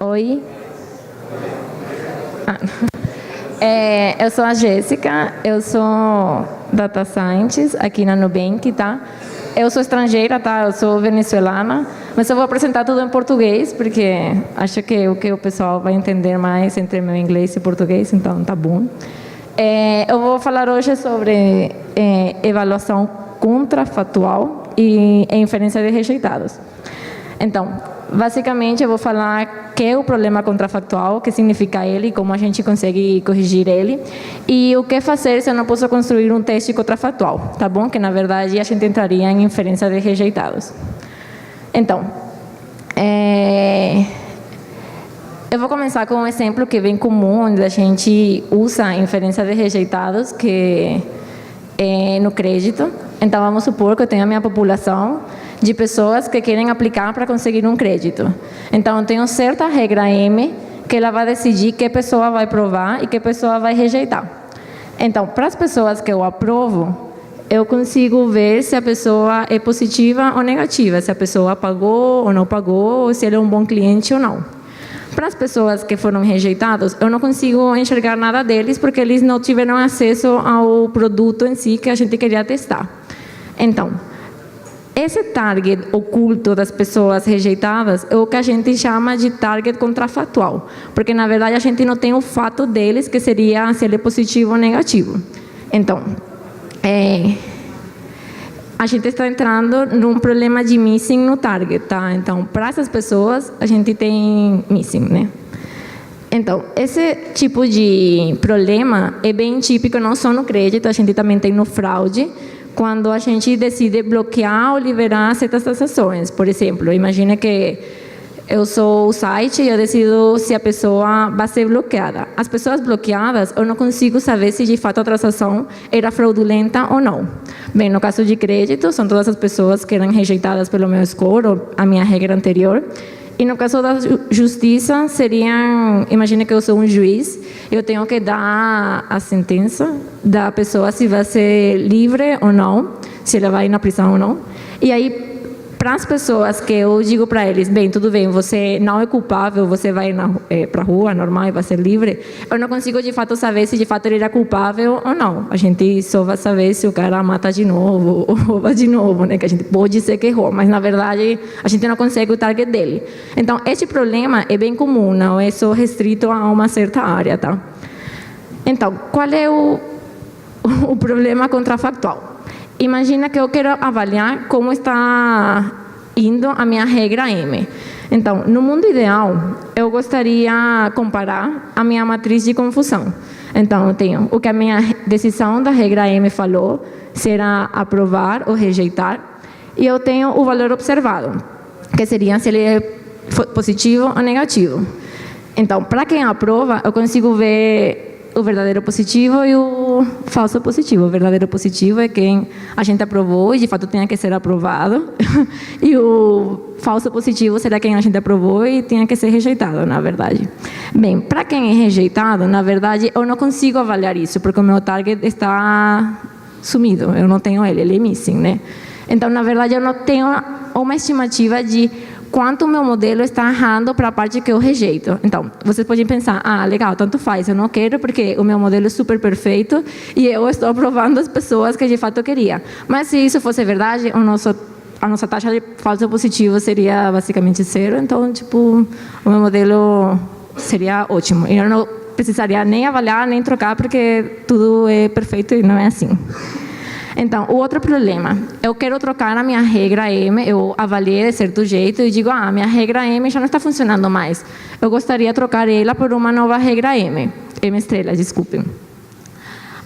Oi. Eu sou a Jéssica, eu sou Data Scientist aqui na Nubank, tá? Eu sou estrangeira, tá? Eu sou venezuelana, mas eu vou apresentar tudo em português, porque acho que o pessoal vai entender mais entre meu inglês e português, então tá bom. Eu vou falar hoje sobre avaliação contrafatual e inferência de rejeitados. Então, basicamente, eu vou falar o que é o problema contrafactual, o que significa ele, como a gente consegue corrigir ele, e o que fazer se eu não posso construir um teste contrafactual, tá bom? Que, na verdade, a gente entraria em inferência de rejeitados. Então, eu vou começar com um exemplo que é bem comum, onde a gente usa a inferência de rejeitados, que é no crédito. Então, vamos supor que eu tenho a minha população de pessoas que querem aplicar para conseguir um crédito. Então, eu tenho certa regra M que ela vai decidir que pessoa vai aprovar e que pessoa vai rejeitar. Então, para as pessoas que eu aprovo, eu consigo ver se a pessoa é positiva ou negativa, se a pessoa pagou ou não pagou, ou se ele é um bom cliente ou não. Para as pessoas que foram rejeitadas, eu não consigo enxergar nada deles porque eles não tiveram acesso ao produto em si que a gente queria testar. Então, esse target oculto das pessoas rejeitadas é o que a gente chama de target contrafactual, porque, na verdade, a gente não tem o fato deles, que seria se ele é positivo ou negativo. Então, a gente está entrando num problema de missing no target, tá? Então, para essas pessoas, a gente tem missing, né? Então, esse tipo de problema é bem típico não só no crédito, a gente também tem no fraude, quando a gente decide bloquear ou liberar certas transações. Por exemplo, imagina que eu sou o site e eu decido se a pessoa vai ser bloqueada. As pessoas bloqueadas, eu não consigo saber se de fato a transação era fraudulenta ou não. Bem, no caso de crédito, são todas as pessoas que eram rejeitadas pelo meu score, ou a minha regra anterior. E no caso da justiça, seriam, imagina que eu sou um juiz, eu tenho que dar a sentença da pessoa se vai ser livre ou não, se ela vai ir na prisão ou não. E aí, para as pessoas que eu digo para eles, bem, tudo bem, você não é culpável, você vai para a rua, normal, e vai ser livre, eu não consigo de fato saber se de fato ele era culpável ou não. A gente só vai saber se o cara mata de novo ou rouba de novo, né? Que a gente pode ser que errou, mas na verdade a gente não consegue o target dele. Então, esse problema é bem comum, não é só restrito a uma certa área, tá? Então, qual é o problema contrafactual? Imagina que eu quero avaliar como está indo a minha regra M. Então, no mundo ideal, eu gostaria de comparar a minha matriz de confusão. Então, eu tenho o que a minha decisão da regra M falou, será aprovar ou rejeitar, e eu tenho o valor observado, que seria se ele é positivo ou negativo. Então, para quem aprova, eu consigo ver o verdadeiro positivo e o falso positivo. O verdadeiro positivo é quem a gente aprovou e de fato tenha que ser aprovado. E o falso positivo será quem a gente aprovou e tenha que ser rejeitado, na verdade. Bem, para quem é rejeitado, na verdade, eu não consigo avaliar isso, porque o meu target está sumido, eu não tenho ele é missing, né? Então, na verdade, eu não tenho uma estimativa de quanto o meu modelo está errando para a parte que eu rejeito. Então, vocês podem pensar, legal, tanto faz, eu não quero porque o meu modelo é super perfeito e eu estou aprovando as pessoas que de fato eu queria. Mas se isso fosse verdade, a nossa taxa de falso positivo seria basicamente zero, então, tipo, o meu modelo seria ótimo. E eu não precisaria nem avaliar, nem trocar, porque tudo é perfeito e não é assim. Então, o outro problema, eu quero trocar a minha regra M, eu avaliei de certo jeito e digo, minha regra M já não está funcionando mais. Eu gostaria de trocar ela por uma nova regra M estrela, desculpem.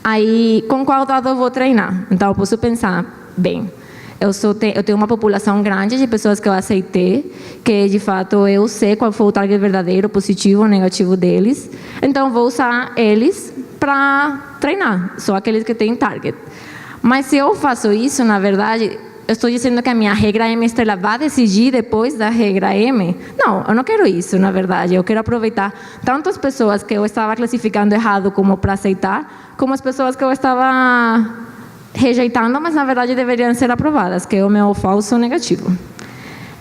Aí, com qual dado eu vou treinar? Então, eu posso pensar, bem, eu tenho uma população grande de pessoas que eu aceitei, que de fato eu sei qual foi o target verdadeiro, positivo ou negativo deles. Então, eu vou usar eles para treinar, só aqueles que têm target. Mas se eu faço isso, na verdade, eu estou dizendo que a minha regra M estrela vai decidir depois da regra M? Não, eu não quero isso, na verdade. Eu quero aproveitar tanto as pessoas que eu estava classificando errado como para aceitar, como as pessoas que eu estava rejeitando, mas na verdade deveriam ser aprovadas, que é o meu falso negativo.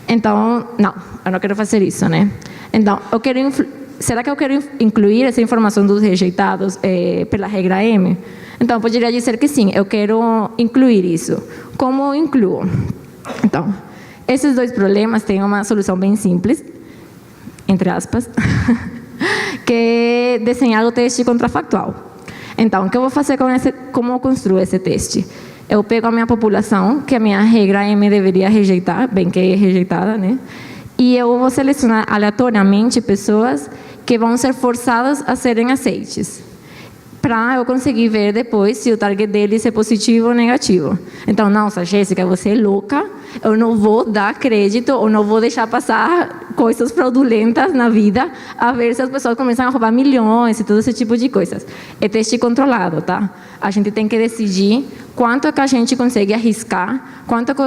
Então, não, eu não quero fazer isso, né? Então, será que eu quero incluir essa informação dos rejeitados pela regra M? Então, poderia dizer que sim, eu quero incluir isso. Como incluo? Então, esses dois problemas têm uma solução bem simples, entre aspas, que é desenhar o teste contrafactual. Então, o que eu vou fazer como eu construo esse teste? Eu pego a minha população, que a minha regra M deveria rejeitar, bem que é rejeitada, né? E eu vou selecionar aleatoriamente pessoas que vão ser forçadas a serem aceites, para eu conseguir ver depois se o target deles é positivo ou negativo. Então, nossa, Jéssica, você é louca, eu não vou dar crédito, ou não vou deixar passar coisas fraudulentas na vida, a ver se as pessoas começam a roubar milhões e todo esse tipo de coisas. É teste controlado, tá? A gente tem que decidir quanto é que a gente consegue arriscar, quanto que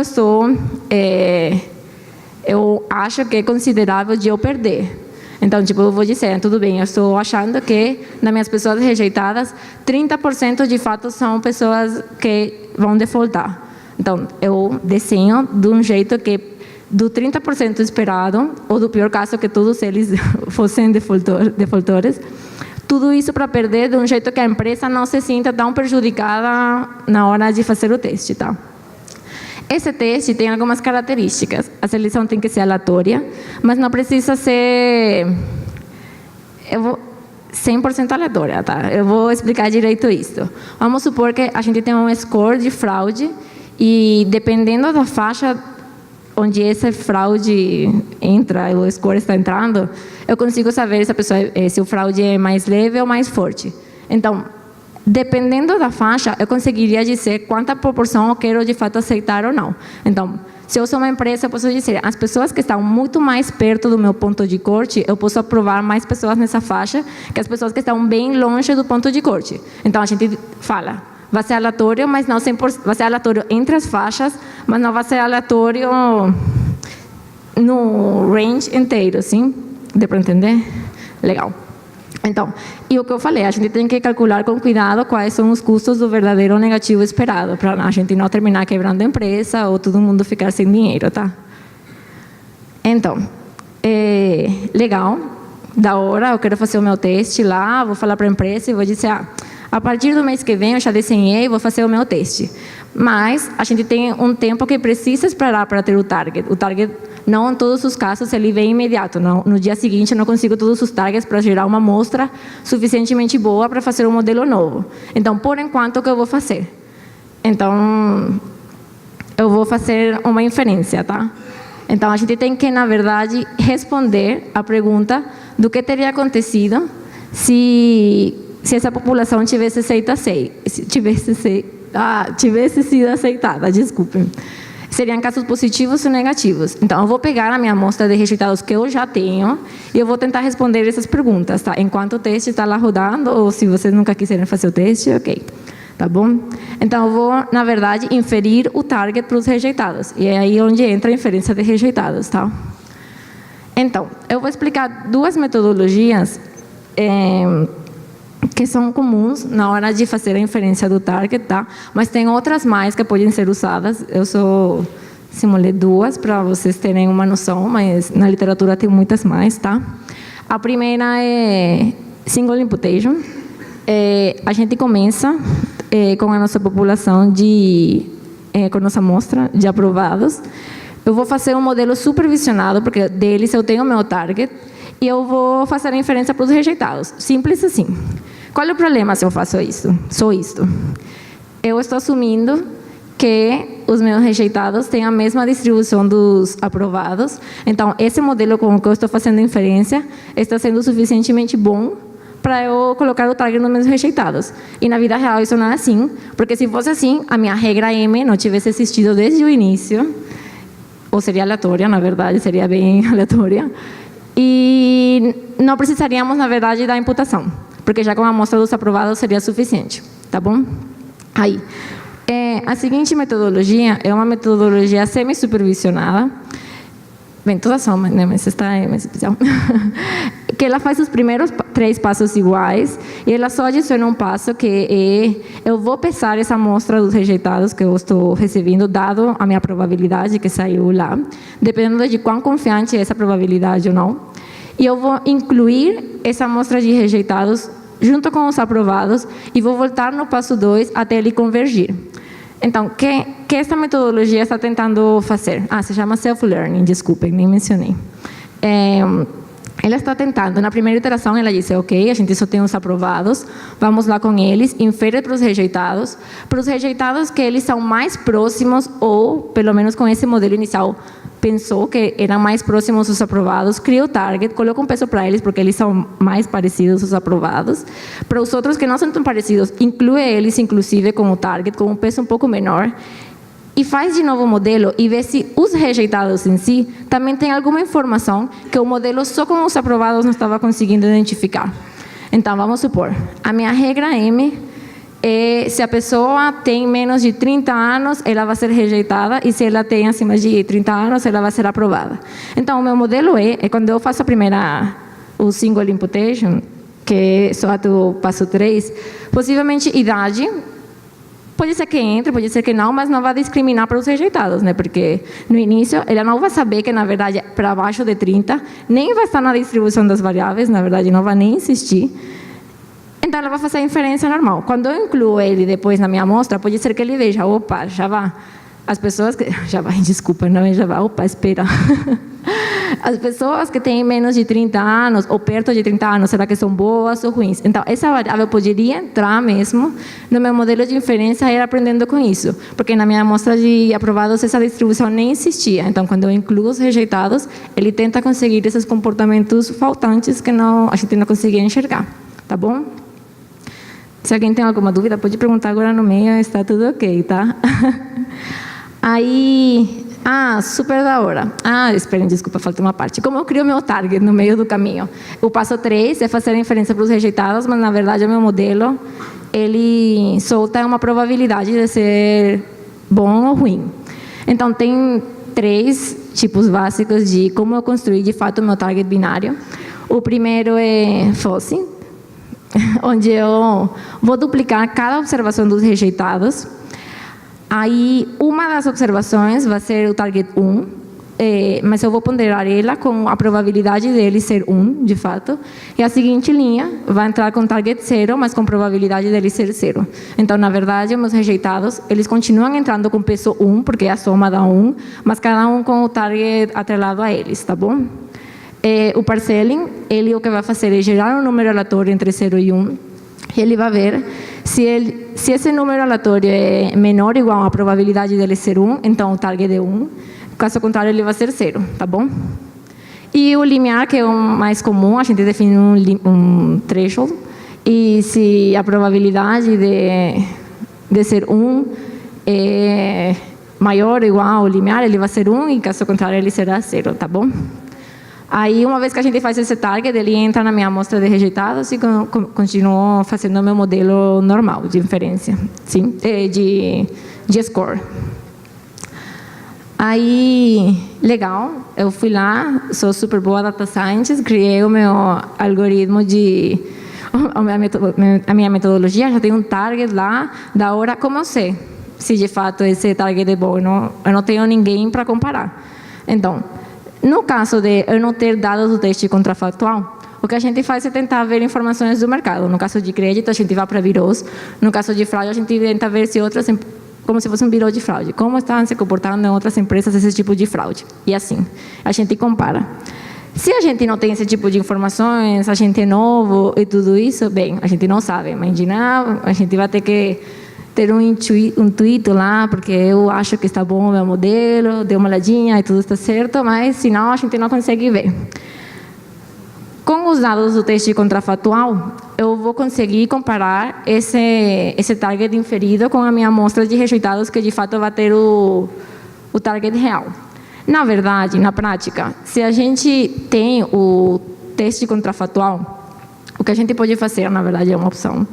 eu acho que é considerável de eu perder. Então, tipo, eu vou dizer, tudo bem, eu estou achando que, das minhas pessoas rejeitadas, 30% de fato são pessoas que vão defaultar. Então, eu desenho de um jeito que, do 30% esperado, ou do pior caso, que todos eles fossem defaultores, tudo isso para perder de um jeito que a empresa não se sinta tão prejudicada na hora de fazer o teste, tá? Esse teste tem algumas características. A seleção tem que ser aleatória, mas não precisa ser 100% aleatória, tá? Eu vou explicar direito isso. Vamos supor que a gente tem um score de fraude e, dependendo da faixa onde essa fraude entra, o score está entrando, eu consigo saber se o fraude é mais leve ou mais forte. Então, dependendo da faixa, eu conseguiria dizer quanta proporção eu quero de fato aceitar ou não. Então, se eu sou uma empresa, eu posso dizer, as pessoas que estão muito mais perto do meu ponto de corte, eu posso aprovar mais pessoas nessa faixa que as pessoas que estão bem longe do ponto de corte. Então, a gente fala, vai ser aleatório, mas não 100%, vai ser aleatório entre as faixas, mas não vai ser aleatório no range inteiro, sim? Deu para entender? Legal. Então, e o que eu falei, a gente tem que calcular com cuidado quais são os custos do verdadeiro negativo esperado, para a gente não terminar quebrando a empresa ou todo mundo ficar sem dinheiro, tá? Então, legal, da hora, eu quero fazer o meu teste lá, vou falar para a empresa e vou dizer, a partir do mês que vem eu já desenhei e vou fazer o meu teste. Mas a gente tem um tempo que precisa esperar para ter o target. O target, não em todos os casos, ele vem imediato. Não, no dia seguinte, eu não consigo todos os targets para gerar uma amostra suficientemente boa para fazer um modelo novo. Então, por enquanto, o que eu vou fazer? Então, eu vou fazer uma inferência, tá? Então, a gente tem que, na verdade, responder a pergunta do que teria acontecido se essa população tivesse sido aceitada, desculpem. Seriam casos positivos ou negativos. Então, eu vou pegar a minha amostra de rejeitados que eu já tenho e eu vou tentar responder essas perguntas, tá? Enquanto o teste está lá rodando, ou se vocês nunca quiserem fazer o teste, ok. Tá bom? Então, eu vou, na verdade, inferir o target para os rejeitados. E é aí onde entra a inferência de rejeitados, tá? Então, eu vou explicar duas metodologias que são comuns na hora de fazer a inferência do target, tá? Mas tem outras mais que podem ser usadas. Eu só simulei duas para vocês terem uma noção, mas na literatura tem muitas mais, tá? A primeira é single imputation. A gente começa com a nossa população com a nossa amostra de aprovados. Eu vou fazer um modelo supervisionado, porque deles eu tenho o meu target, e eu vou fazer a inferência para os rejeitados. Simples assim. Qual é o problema se eu faço isso? Só isto. Eu estou assumindo que os meus rejeitados têm a mesma distribuição dos aprovados. Então, esse modelo com o que eu estou fazendo a inferência está sendo suficientemente bom para eu colocar o target nos meus rejeitados. E na vida real isso não é assim, porque se fosse assim, a minha regra M não tivesse existido desde o início, ou seria aleatória, na verdade, seria bem aleatória, e não precisaríamos, na verdade, da imputação, porque já com a amostra dos aprovados seria suficiente, tá bom? Aí, a seguinte metodologia é uma metodologia semi-supervisionada, bem, todas são, né, mas esta é mais especial, que ela faz os primeiros 3 passos iguais, e ela só adiciona um passo que eu vou pesar essa amostra dos rejeitados que eu estou recebendo, dado a minha probabilidade que saiu lá, dependendo de quão confiante é essa probabilidade ou não. e eu vou incluir essa amostra de rejeitados junto com os aprovados e vou voltar no passo 2 até ele convergir. Então, o que essa metodologia está tentando fazer? Se chama self-learning, desculpem, nem mencionei. Ela está tentando, na primeira iteração, ela disse, ok, a gente só tem os aprovados, vamos lá com eles, infere para os rejeitados que eles são mais próximos, ou, pelo menos com esse modelo inicial, pensou que eram mais próximos os aprovados, cria o target, coloca um peso para eles, porque eles são mais parecidos os aprovados. Para os outros que não são tão parecidos, inclui eles, inclusive, com o target, com um peso um pouco menor, e faz de novo o modelo e vê se os rejeitados em si também tem alguma informação que o modelo só com os aprovados não estava conseguindo identificar. Então, vamos supor, a minha regra M é se a pessoa tem menos de 30 anos, ela vai ser rejeitada, e se ela tem acima de 30 anos, ela vai ser aprovada. Então, o meu modelo quando eu faço o single imputation, que é só do passo 3, possivelmente idade, pode ser que entre, pode ser que não, mas não vai discriminar para os rejeitados, né? Porque no início ela não vai saber que, na verdade, para baixo de 30, nem vai estar na distribuição das variáveis, na verdade, não vai nem existir. Então, ela vai fazer a inferência normal. Quando eu incluo ele depois na minha amostra, pode ser que ele veja, opa, já vai. As pessoas que... Já vai, desculpa, não é já vai, opa, espera. As pessoas que têm menos de 30 anos ou perto de 30 anos, será que são boas ou ruins? Então, essa variável poderia entrar mesmo no meu modelo de inferência e ir aprendendo com isso. Porque na minha amostra de aprovados, essa distribuição nem existia. Então, quando eu incluo os rejeitados, ele tenta conseguir esses comportamentos faltantes que a gente não conseguia enxergar. Tá bom? Se alguém tem alguma dúvida, pode perguntar agora no meio, está tudo ok, tá? Aí, super da hora. Esperem, desculpa, falta uma parte. Como eu crio meu target no meio do caminho? O passo 3 é fazer a inferência para os rejeitados, mas na verdade o meu modelo, ele solta uma probabilidade de ser bom ou ruim. Então, tem 3 tipos básicos de como eu construir de fato o meu target binário. O primeiro é Fuzzy, onde eu vou duplicar cada observação dos rejeitados. Aí, uma das observações vai ser o target 1, mas eu vou ponderar ela com a probabilidade dele ser 1, de fato. E a seguinte linha vai entrar com target 0, mas com probabilidade dele ser 0. Então, na verdade, os meus rejeitados, eles continuam entrando com peso 1, porque é a soma dá 1, mas cada um com o target atrelado a eles, tá bom? O parcelling, ele o que vai fazer é gerar um número aleatório entre 0 e 1, e ele vai ver se esse número aleatório é menor ou igual à probabilidade dele ser 1, então o target é 1, caso contrário ele vai ser 0, tá bom? E o limiar, que é o mais comum, a gente define um threshold, e se a probabilidade de ser 1 é maior ou igual ao limiar, ele vai ser 1, e caso contrário ele será 0, tá bom? Aí, uma vez que a gente faz esse target, ele entra na minha amostra de rejeitados e continua fazendo o meu modelo normal de inferência, sim, de score. Aí, legal, eu fui lá, sou super boa data scientist, criei o meu algoritmo a minha metodologia, já tem um target lá, da hora, como eu sei se de fato esse target é bom? Eu não tenho ninguém para comparar. Então, no caso de eu não ter dados do teste contrafactual, o que a gente faz é tentar ver informações do mercado. No caso de crédito, a gente vai para birôs. No caso de fraude, a gente tenta ver se outras, como se fosse um birô de fraude, como estão se comportando em outras empresas esse tipo de fraude. E assim, a gente compara. Se a gente não tem esse tipo de informações, a gente é novo e tudo isso, bem, a gente não sabe. Imagina, a gente vai ter que ter um intuito lá, porque eu acho que está bom o meu modelo, dei uma olhadinha e tudo está certo, mas senão a gente não consegue ver. Com os dados do teste contrafactual, eu vou conseguir comparar esse target inferido com a minha amostra de rejeitados, que de fato vai ter o target real. Na verdade, na prática, se a gente tem o teste contrafactual, o que a gente pode fazer, na verdade, é uma opção,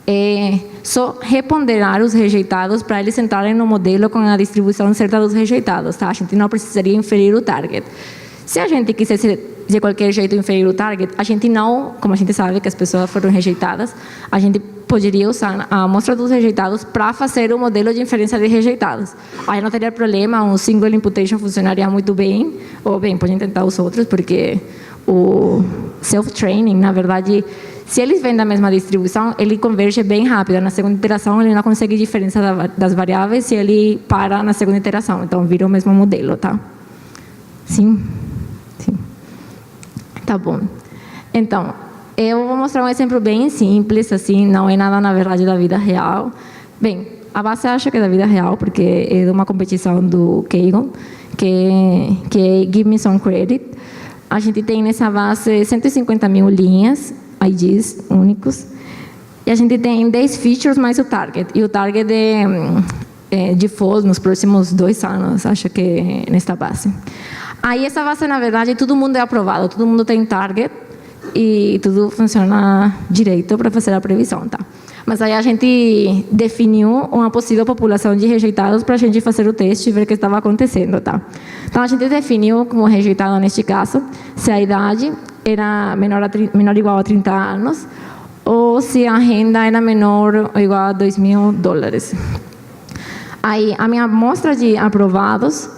é só reponderar os rejeitados para eles entrarem no modelo com a distribuição certa dos rejeitados, tá? A gente não precisaria inferir o target. Se a gente quisesse de qualquer jeito inferir o target, a gente não, como a gente sabe que as pessoas foram rejeitadas, a gente poderia usar a amostra dos rejeitados para fazer o modelo de inferência de rejeitados. Aí não teria problema, um single imputation funcionaria muito bem, ou bem, pode tentar os outros, porque o self-training, na verdade, se eles vêm da mesma distribuição, ele converge bem rápido. Na segunda iteração, ele não consegue diferença das variáveis se ele para na segunda iteração. Então, vira o mesmo modelo, tá? Sim? Sim. Tá bom. Então, eu vou mostrar um exemplo bem simples, assim, não é nada, na verdade, da vida real. Bem, a base acho que é da vida real, porque é de uma competição do Kaggle, que é Give Me Some Credit. A gente tem nessa base 150 mil linhas, IDs únicos, e a gente tem 10 features mais o target, e o target é default nos próximos 2 anos, acho que nesta base. Aí essa base, na verdade, todo mundo é aprovado, todo mundo tem target, e tudo funciona direito para fazer a previsão, tá? Mas aí a gente definiu uma possível população de rejeitados para a gente fazer o teste e ver o que estava acontecendo, tá? Então, a gente definiu como rejeitado, neste caso, se a idade era menor ou igual a 30 anos, ou se a renda era menor ou igual a $2.000. Aí, a minha amostra de aprovados,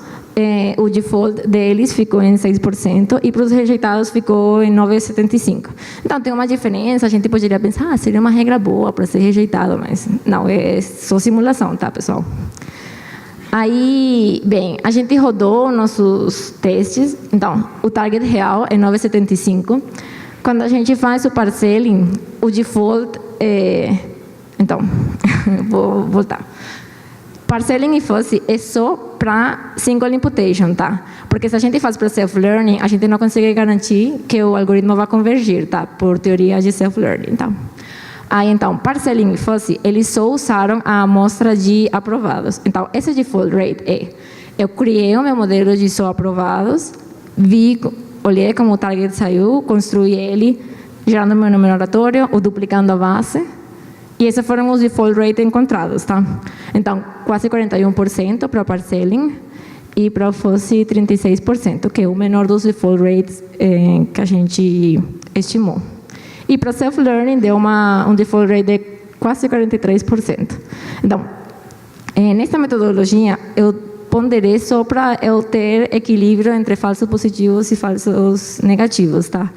o default deles ficou em 6%, e para os rejeitados ficou em 9,75%. Então, tem uma diferença, a gente poderia pensar, seria uma regra boa para ser rejeitado, mas não, é só simulação, tá, pessoal? Aí, bem, a gente rodou nossos testes, então, o target real é 9,75%. Quando a gente faz o parcelling, o default é... Então, vou voltar. Parcelling e FOSSI é só para single imputation, tá? Porque se a gente faz para self-learning, a gente não consegue garantir que o algoritmo vai convergir, tá? Por teoria de self-learning, tá? Aí, então, Parcelling e FOSSI, eles só usaram a amostra de aprovados. Então, esse default rate é... Eu criei o meu modelo de só aprovados, olhei como o target saiu, construí ele, gerando o meu número aleatório, ou duplicando a base. E esses foram os default rates encontrados, tá? Então, quase 41% para Parcelling e para o FOSSI 36%, que é o menor dos default rates que a gente estimou. E para Self-Learning deu um default rate de quase 43%. Então, nessa metodologia, eu ponderei só para eu ter equilíbrio entre falsos positivos e falsos negativos, tá?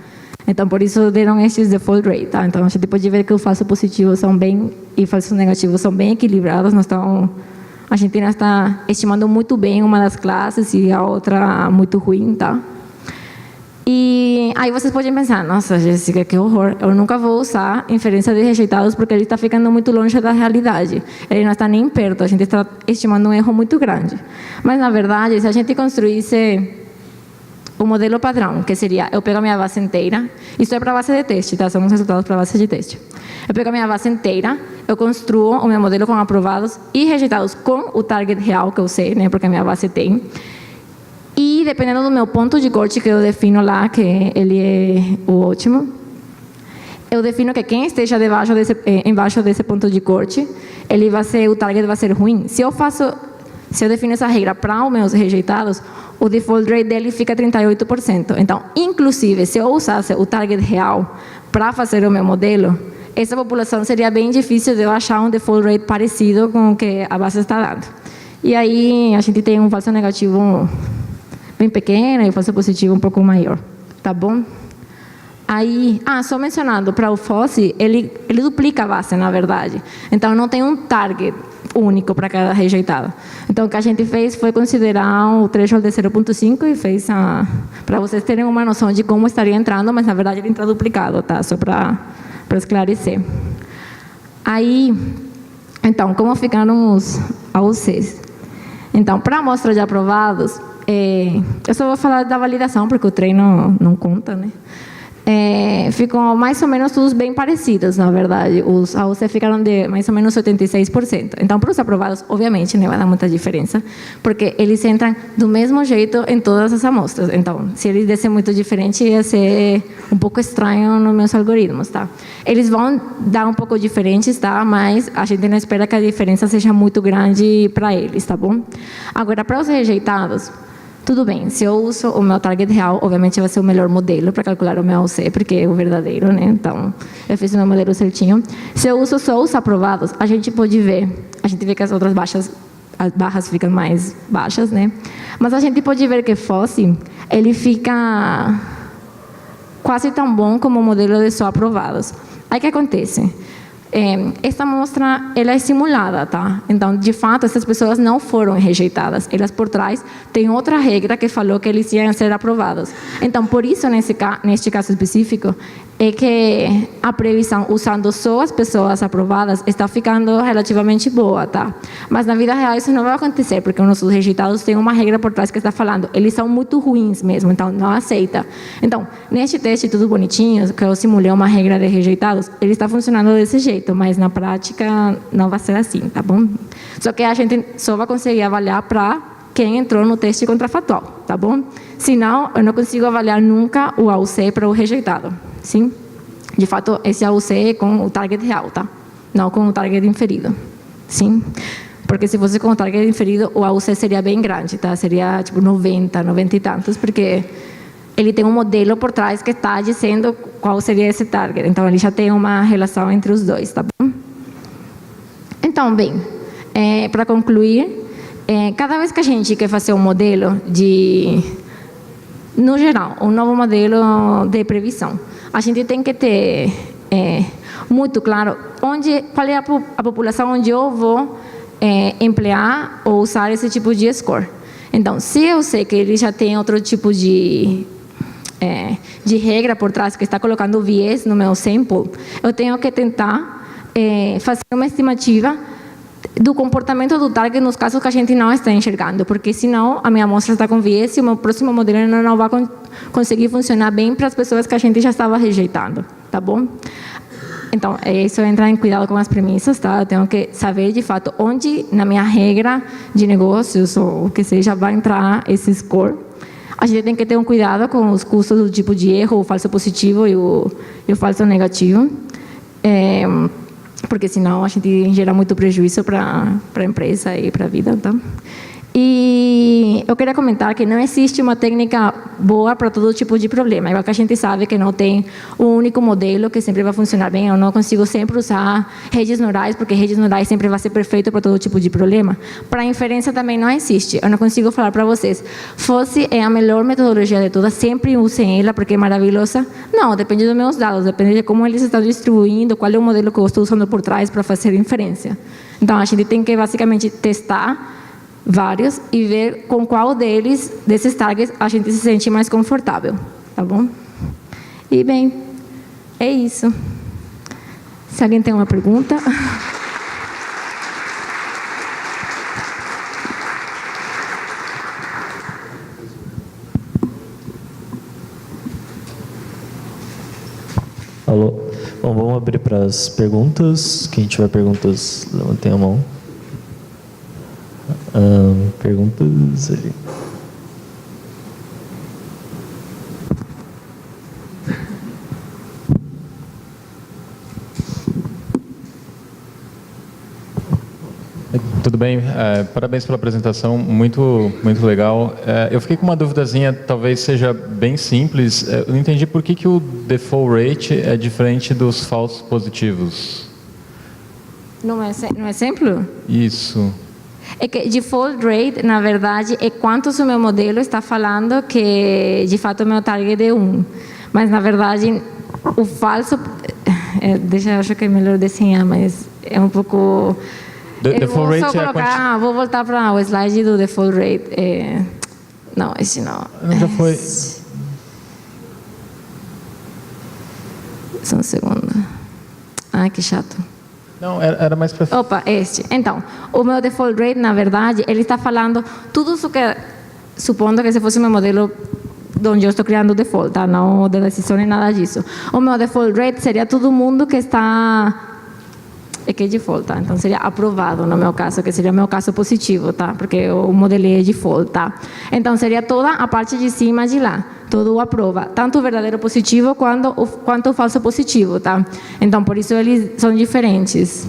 Então, por isso, deram estes default rate, tá? Então, a gente pode ver que os falsos positivos são bem, e falsos negativos são bem equilibrados. A gente ainda está estimando muito bem uma das classes e a outra muito ruim, tá? E aí vocês podem pensar, nossa, Jéssica, que horror, eu nunca vou usar inferência de rejeitados porque ele está ficando muito longe da realidade. Ele não está nem perto, a gente está estimando um erro muito grande. Mas, na verdade, se a gente construísse o modelo padrão, que seria, eu pego a minha base inteira, isso é para base de teste, tá? São os resultados para base de teste. Eu pego a minha base inteira, eu construo o meu modelo com aprovados e rejeitados com o target real que eu sei, né? Porque a minha base tem. E dependendo do meu ponto de corte que eu defino lá, que ele é o ótimo, eu defino que quem esteja embaixo desse ponto de corte, o target vai ser ruim. Se eu defino essa regra para os meus rejeitados, o default rate dele fica 38%. Então, inclusive, se eu usasse o target real para fazer o meu modelo, essa população seria bem difícil de eu achar um default rate parecido com o que a base está dando. E aí, a gente tem um falso negativo bem pequeno e um falso positivo um pouco maior. Tá bom? Aí, só mencionando, para o FOSSI, ele duplica a base, na verdade. Então, não tem um target único para cada rejeitado. Então, o que a gente fez foi considerar o threshold de 0,5 e fez para vocês terem uma noção de como estaria entrando, mas, na verdade, ele entra duplicado, tá? Só para esclarecer. Aí, então, como ficaram os AUCs? Então, para a amostra de aprovados, eu só vou falar da validação, porque o treino não conta, né? Ficam mais ou menos todos bem parecidos, na verdade. Os AUC ficaram de mais ou menos 76%. Então, para os aprovados, obviamente, não vai dar muita diferença, porque eles entram do mesmo jeito em todas as amostras. Então, se eles dessem muito diferente, ia ser um pouco estranho nos meus algoritmos, tá? Eles vão dar um pouco diferentes, tá? Mas a gente não espera que a diferença seja muito grande para eles, tá bom? Agora, para os rejeitados, tudo bem, se eu uso o meu target real, obviamente vai ser o melhor modelo para calcular o meu AUC, porque é o verdadeiro, né? Então, eu fiz o meu modelo certinho. Se eu uso só os aprovados, a gente vê que as outras as barras ficam mais baixas, né? Mas a gente pode ver que FOSSI, ele fica quase tão bom como o modelo de só aprovados. Aí o que acontece? Esta amostra, ela é simulada, tá? Então, de fato, essas pessoas não foram rejeitadas. Elas, por trás, têm outra regra que falou que eles iam ser aprovados. Então, por isso, neste caso específico, é que a previsão, usando só as pessoas aprovadas, está ficando relativamente boa, tá? Mas, na vida real, isso não vai acontecer, porque os nossos rejeitados têm uma regra por trás que está falando. Eles são muito ruins mesmo, então, não aceita. Então, neste teste, tudo bonitinho, que eu simulei uma regra de rejeitados, ele está funcionando desse jeito, mas na prática não vai ser assim, tá bom? Só que a gente só vai conseguir avaliar para quem entrou no teste contrafatual, tá bom? Senão, eu não consigo avaliar nunca o AUC para o rejeitado, sim? De fato, esse AUC é com o target real, tá? Não com o target inferido, sim? Porque se fosse com o target inferido, o AUC seria bem grande, tá? Seria tipo 90, 90 e tantos, porque ele tem um modelo por trás que está dizendo qual seria esse target. Então, ele já tem uma relação entre os dois, tá bom? Então, bem, para concluir, cada vez que a gente quer fazer um modelo no geral, um novo modelo de previsão, a gente tem que ter muito claro qual é a população onde eu vou emplear ou usar esse tipo de score. Então, se eu sei que ele já tem outro tipo de regra por trás, que está colocando viés no meu sample, eu tenho que tentar fazer uma estimativa do comportamento do target nos casos que a gente não está enxergando, porque senão a minha amostra está com viés e o meu próximo modelo não vai conseguir funcionar bem para as pessoas que a gente já estava rejeitando, tá bom? Então, isso entra em cuidado com as premissas, tá? Eu tenho que saber, de fato, onde na minha regra de negócios ou o que seja vai entrar esse score. A gente tem que ter um cuidado com os custos do tipo de erro, o falso positivo e o falso negativo, porque senão a gente gera muito prejuízo para a empresa e para a vida, tá? E eu queria comentar que não existe uma técnica boa para todo tipo de problema. Igual que a gente sabe que não tem um único modelo que sempre vai funcionar bem. Eu não consigo sempre usar redes neurais, porque redes neurais sempre vai ser perfeito para todo tipo de problema. Para inferência também não existe. Eu não consigo falar para vocês, FOSSi é a melhor metodologia de todas, sempre usem ela porque é maravilhosa. Não, depende dos meus dados, depende de como eles estão distribuindo, qual é o modelo que eu estou usando por trás para fazer inferência. Então, a gente tem que basicamente testar vários e ver com qual desses targets, a gente se sente mais confortável, tá bom? E, bem, é isso. Se alguém tem uma pergunta... Alô? Bom, vamos abrir para as perguntas. Quem tiver perguntas, levantem a mão. Perguntas ali. Tudo bem, parabéns pela apresentação, muito legal. Eu fiquei com uma duvidazinha, talvez seja bem simples. Eu não entendi por que o default rate é diferente dos falsos positivos. No exemplo? Isso. É que default rate, na verdade, é quanto o meu modelo está falando que, de fato, o meu target é 1. Mas, na verdade, o falso... eu acho que é melhor desenhar, mas é um pouco... Default rate vou voltar para o slide do default rate. Não, esse não. Já foi... Só um segundo. Ai, que chato. Não, era mais para... Opa, este. Então, o meu default rate, na verdade, ele está falando tudo isso que... Supondo que esse fosse o meu modelo onde eu estou criando o default, tá? Não de decisão nem nada disso. O meu default rate seria todo mundo que está... É que é default, tá? Então, seria aprovado no meu caso, que seria o meu caso positivo, tá? Porque o modelei é default, tá? Então, seria toda a parte de cima de lá. Todo aprova, tanto o verdadeiro positivo quanto o falso positivo, tá? Então, por isso eles são diferentes.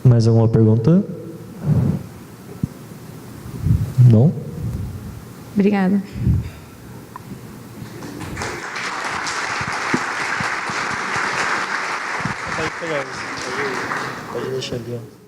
Mais alguma pergunta? Não? Obrigada. Pode deixar ali, ó.